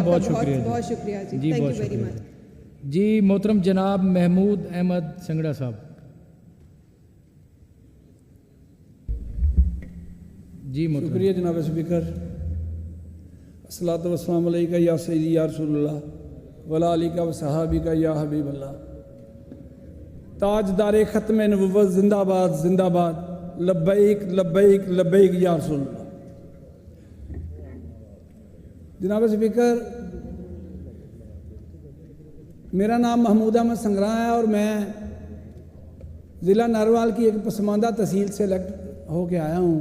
बहुत शुक्रिया बहुत शुक्रिया जी, जी, थैंक बहुत यू वेरी शुक्रिया मच। जी। मोहतरम जनाब महमूद अहमद संगड़ा साहब। जी मोहतरम। शुक्रिया जनाब स्पीकर। अस्सलातु वस्सलामु अलैका या सय्यदी या रसूलुल्लाह वला अलीका व सहाबिका या हबीबल्लाह। ताजदारे ख़त्म नबुव्वत जिंदाबाद जिंदाबाद, लब्बैक लब्बैक लब्बैक या रसूलुल्लाह। जनाब स्पीकर, मेरा नाम महमूद अहमद संगरा है और मैं ज़िला नारवाल की एक पसमानदा तहसील से इलेक्ट होके आया हूँ।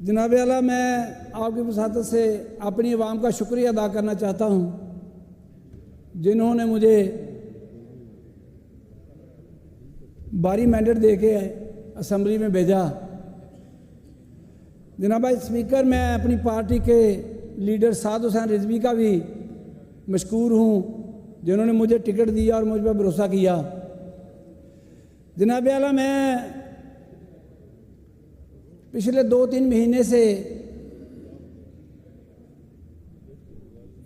जनाब आला, मैं आपकी वसातत से अपनी आवाम का शुक्रिया अदा करना चाहता हूँ जिन्होंने मुझे भारी मैंडेट दे के असम्बली में भेजा। जनाब स्पीकर, मैं अपनी पार्टी के लीडर साद हुसैन रिजवी का भी मशकूर हूँ जिन्होंने मुझे टिकट दिया और मुझ पर भरोसा किया। जनाब आला, मैं पिछले 2-3 महीने से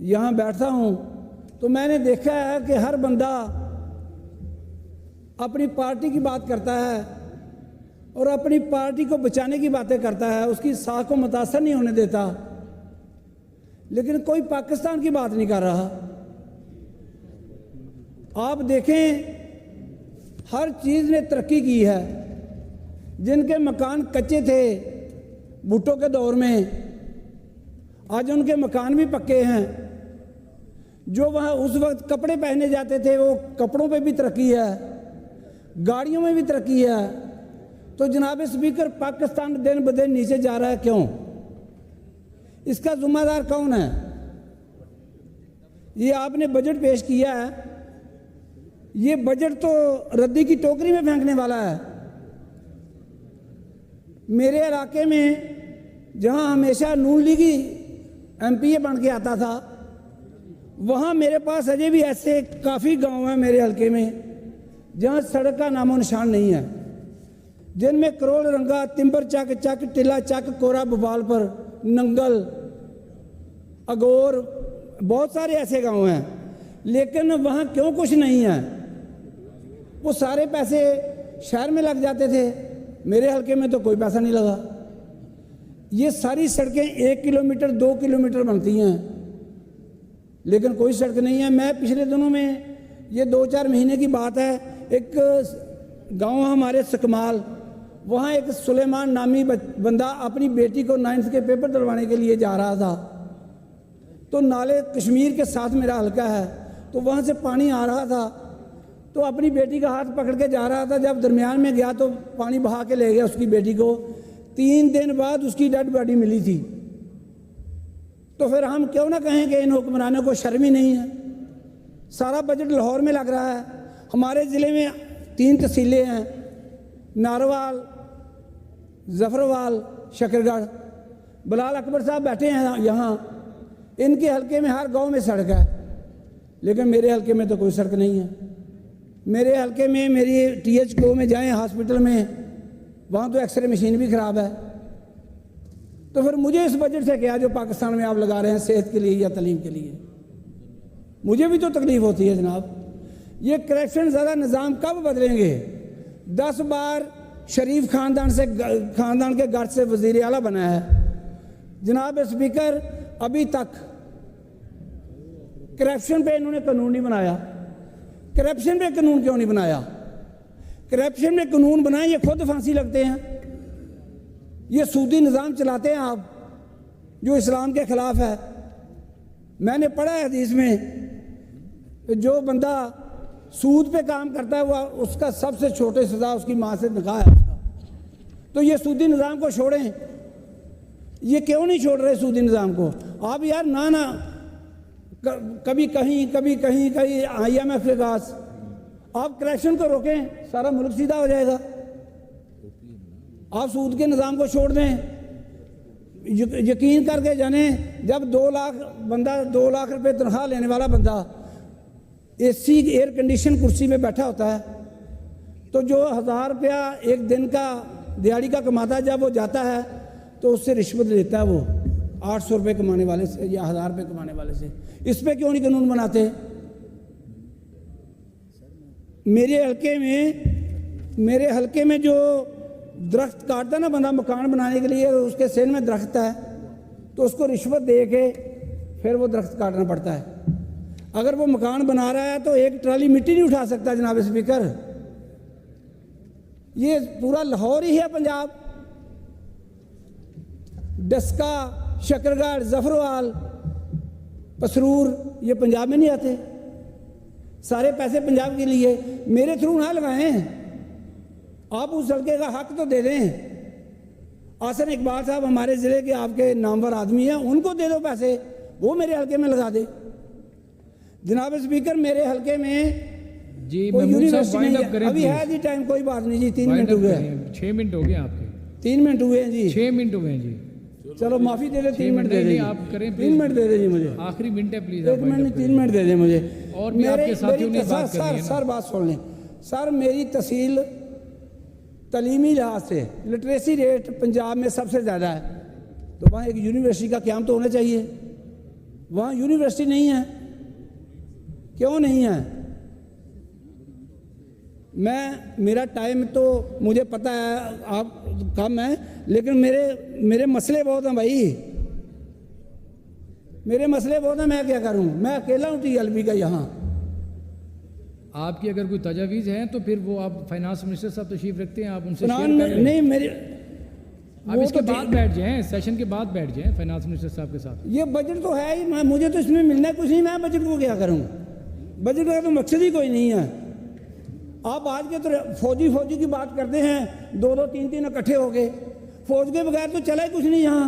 यहाँ बैठा हूँ तो मैंने देखा है कि हर बंदा अपनी पार्टी की बात करता है और अपनी पार्टी को बचाने की बातें करता है, उसकी साख को मुतासर नहीं होने देता, लेकिन कोई पाकिस्तान की बात नहीं कर रहा। आप देखें, हर चीज़ ने तरक्की की है। जिनके मकान कच्चे थे भुट्टो के दौर में, आज उनके मकान भी पक्के हैं। जो वहाँ उस वक्त कपड़े पहने जाते थे वो कपड़ों पे भी तरक्की है, गाड़ियों में भी तरक्की है। तो जनाब स्पीकर, पाकिस्तान दिन ब दिन नीचे जा रहा है, क्यों? इसका जिम्मेदार कौन है? ये आपने बजट पेश किया है, ये बजट तो रद्दी की टोकरी में फेंकने वाला है। मेरे इलाके में जहां हमेशा नून लीगी एमपीए बन के आता था, वहां मेरे पास अजय भी ऐसे काफ़ी गांव हैं मेरे हलके में जहां सड़क का नामो निशान नहीं है, जिनमें करोल रंगा, तिम्बर चक, चक टिला चक, कोरा भोपाल पर, नंगल, अगोर, बहुत सारे ऐसे गांव हैं। लेकिन वहां क्यों कुछ नहीं है? वो सारे पैसे शहर में लग जाते थे, मेरे हलके में तो कोई पैसा नहीं लगा। ये सारी सड़कें 1 किलोमीटर 2 किलोमीटर बनती हैं, लेकिन कोई सड़क नहीं है। मैं पिछले दिनों में, ये 2-4 महीने की बात है, एक गांव हमारे सकमाल, वहाँ एक सुलेमान नामी बंदा अपनी बेटी को 9th के पेपर दिलवाने के लिए जा रहा था। तो नाले कश्मीर के साथ मेरा हलका है, तो वहाँ से पानी आ रहा था, तो अपनी बेटी का हाथ पकड़ के जा रहा था। जब दरमियान में गया तो पानी बहा के ले गया उसकी बेटी को। 3 दिन बाद उसकी डेड बॉडी मिली थी। तो फिर हम क्यों ना कहें कि इन हुक्मरानों को शर्म ही नहीं है। सारा बजट लाहौर में लग रहा है। हमारे ज़िले में 3 तहसीलें हैं, नारवाल, जफरवाल, शकरगढ़। बिलाल अकबर साहब बैठे हैं यहाँ, इनके हलके में हर गांव में सड़क है, लेकिन मेरे हलके में तो कोई सड़क नहीं है। मेरे हलके में मेरी THO में जाएं हॉस्पिटल में, वहाँ तो एक्सरे मशीन भी ख़राब है। तो फिर मुझे इस बजट से क्या जो पाकिस्तान में आप लगा रहे हैं सेहत के लिए या तालीम के लिए, मुझे भी तो तकलीफ़ होती है जनाब। ये करप्शन ज़्यादा निज़ाम कब बदलेंगे? 10 बार शरीफ ख़ानदान के घर से वज़ीर आला बना है। जनाब स्पीकर, अभी तक करप्शन पे इन्होंने कानून नहीं बनाया। करप्शन पे कानून क्यों नहीं बनाया? करप्शन में कानून बनाए, ये खुद फांसी लगते हैं। ये सूदी निज़ाम चलाते हैं आप, जो इस्लाम के ख़िलाफ़ है। मैंने पढ़ा है हदीस में, जो बंदा सूद पे काम करता है वो उसका सबसे छोटे सज़ा उसकी माँ से निकाह है उसका। तो ये सूदी निज़ाम को छोड़ें। ये क्यों नहीं छोड़ रहे सूदी निज़ाम को? आप यार ना कभी कहीं IMF के पास आप करप्शन को रोकें, सारा मुल्क सीधा हो जाएगा। आप सूद के निज़ाम को छोड़ दें। यकीन करके जाने, जब 2 लाख रुपए तनख्वाह लेने वाला बंदा AC एयर कंडीशन कुर्सी में बैठा होता है, तो जो 1000 रुपया एक दिन का दिहाड़ी का कमाता है, जब वो जाता है तो उससे रिश्वत लेता है वो। 800 रुपये कमाने वाले से या 1000 रुपये कमाने वाले से, इस पे क्यों नहीं कानून बनाते? मेरे हलके में जो दरख्त काटता ना बंदा मकान बनाने के लिए, उसके सेन में दरख्त है तो उसको रिश्वत दे के फिर वो दरख्त काटना पड़ता है। अगर वो मकान बना रहा है तो एक ट्राली मिट्टी नहीं उठा सकता जनाब स्पीकर। ये पूरा लाहौर ही है पंजाब। डस्का, शकरगढ़, जफरवाल, पसरूर, ये पंजाब में नहीं आते। सारे पैसे पंजाब के लिए मेरे थ्रू ना लगाएं। आप उस हल्के का हक तो दे दें। आसन इकबाल साहब हमारे ज़िले के आपके नामवर आदमी हैं, उनको दे दो पैसे, वो मेरे हल्के में लगा दे। जनाब स्पीकर, मेरे हल्के में जी कोई महमूद साहब यूनिवर्सिटी वाइंड नहीं अप है। करें अभी please। है जी टाइम, कोई बात नहीं जी, 3 वाइंड मिनट अप हुए करें, 6 मिनट हो गए आपके। 3 मिनट हुए हैं जी। 6 मिनट हुए हैं जी। चलो माफ़ी दे दे, 3 मिनट दे नहीं, दे, आप करें 3 मिनट दे दे जी मुझे। आखिरी मिनट है प्लीज। 1 मिनट नहीं, 3 मिनट दे दे मुझे। और भी आपके साथियों ने बात करनी है ना। सर बात सुन लें सर। मेरी तहसील तलीमी लिहाज से लिटरेसी रेट पंजाब में सबसे ज़्यादा है, तो वहाँ एक यूनिवर्सिटी का क़याम तो होना चाहिए। वहाँ यूनिवर्सिटी नहीं है, क्यों नहीं है? मेरा टाइम तो मुझे पता है आप कम है, लेकिन मेरे मसले बहुत हैं भाई, मेरे मसले बहुत हैं। मैं क्या करूं? मैं अकेला हूं TLB का यहाँ। आपकी अगर कोई तजावीज़ है तो फिर वो आप फाइनेंस मिनिस्टर साहब तशरीफ रखते हैं, आप उनसे शेयर कर लें। नहीं मेरे आप इसके बाद बैठ जाएं, सेशन के बाद बैठ जाएं फाइनेंस मिनिस्टर साहब के साथ। ये बजट तो है ही, मुझे तो इसमें मिलना कुछ नहीं, मैं बजट को क्या करूं? बजट का तो मकसद ही कोई नहीं है। आप आज के तो फौजी की बात करते हैं, 2-2, 3-3 इकट्ठे हो गए। फौज के बगैर तो चला ही कुछ नहीं यहाँ।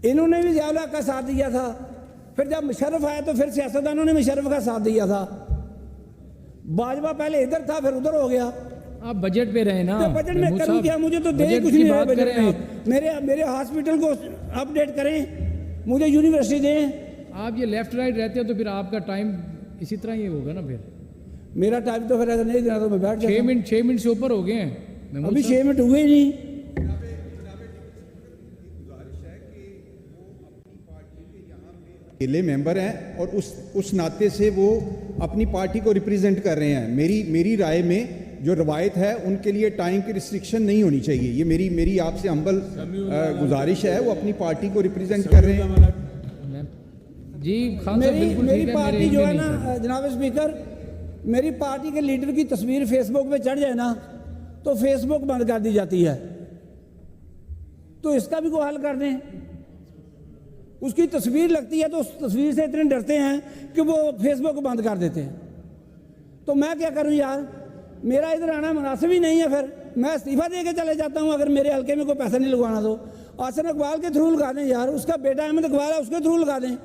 इन्होंने भी ज़िया का साथ दिया था, फिर जब मुशर्रफ आया तो फिर सियासतदानों ने मुशर्रफ का साथ दिया था। बाजवा पहले इधर था फिर उधर हो गया। आप बजट पे रहे ना। तो बजट में महमूद करूं साहब, क्या? मुझे तो दे बजट कुछ की नहीं बात बजट करें में। आप। मेरे हॉस्पिटल को अपडेट करें, मुझे यूनिवर्सिटी दें। आप ये लेफ्ट राइट रहते हैं तो फिर आपका टाइम इसी तरह ये होगा ना। फिर मेरा टाइम तो फिर अगर नहीं देना तो मैं बैठ 6 मिनट से ऊपर हो गए हैं महमूद अभी साहब। 6 मिनट हुए ही नहीं। अकेले मेंबर हैं और उस नाते से वो अपनी पार्टी को रिप्रेजेंट कर रहे हैं। मेरी राय में जो रवायत है उनके लिए टाइम की रिस्ट्रिक्शन नहीं होनी चाहिए। ये मेरी आपसे हम्बल गुजारिश है। वो अपनी पार्टी को रिप्रेजेंट कर रहे हैं। जी खान साहब बिल्कुल मेरी ठीक है, पार्टी मेरे जो है नहीं ना सर। जनाब स्पीकर, मेरी पार्टी के लीडर की तस्वीर फेसबुक पे चढ़ जाए ना तो फेसबुक बंद कर दी जाती है। तो इसका भी कोई हल कर दें। उसकी तस्वीर लगती है तो उस तस्वीर से इतने डरते हैं कि वो फेसबुक बंद कर देते हैं। तो मैं क्या करूं यार? मेरा इधर आना मुनासिब ही नहीं है। फिर मैं इस्तीफा दे के चले जाता हूं अगर मेरे हल्के में कोई पैसा नहीं लगवाना तो। आसन इकबाल के थ्रू लगा दें यार, उसका बेटा अहमद इकबाल है, उसके थ्रू लगा दें।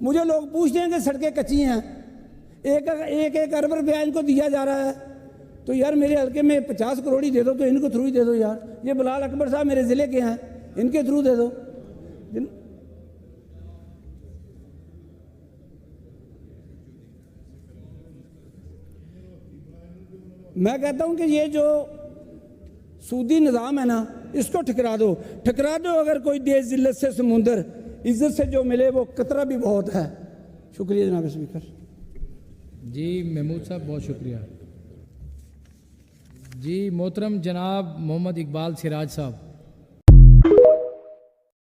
मुझे लोग पूछते हैं कि सड़कें कच्ची हैं, एक अरब रुपया इनको दिया जा रहा है, तो यार मेरे हल्के में 50 करोड़ ही दे दो, तो इनको थ्रू ही दे दो यार। ये बिलाल अकबर साहब मेरे ज़िले के हैं, इनके थ्रू दे दो। मैं कहता हूं कि ये जो सूदी निज़ाम है ना, इसको ठकरा दो अगर कोई देश जिल्लत से समुंदर इज्जत से जो मिले वो कतरा भी बहुत है। शुक्रिया जनाब स्पीकर। जी महमूद साहब बहुत शुक्रिया। जी मोहतरम जनाब मोहम्मद इकबाल सिराज साहब।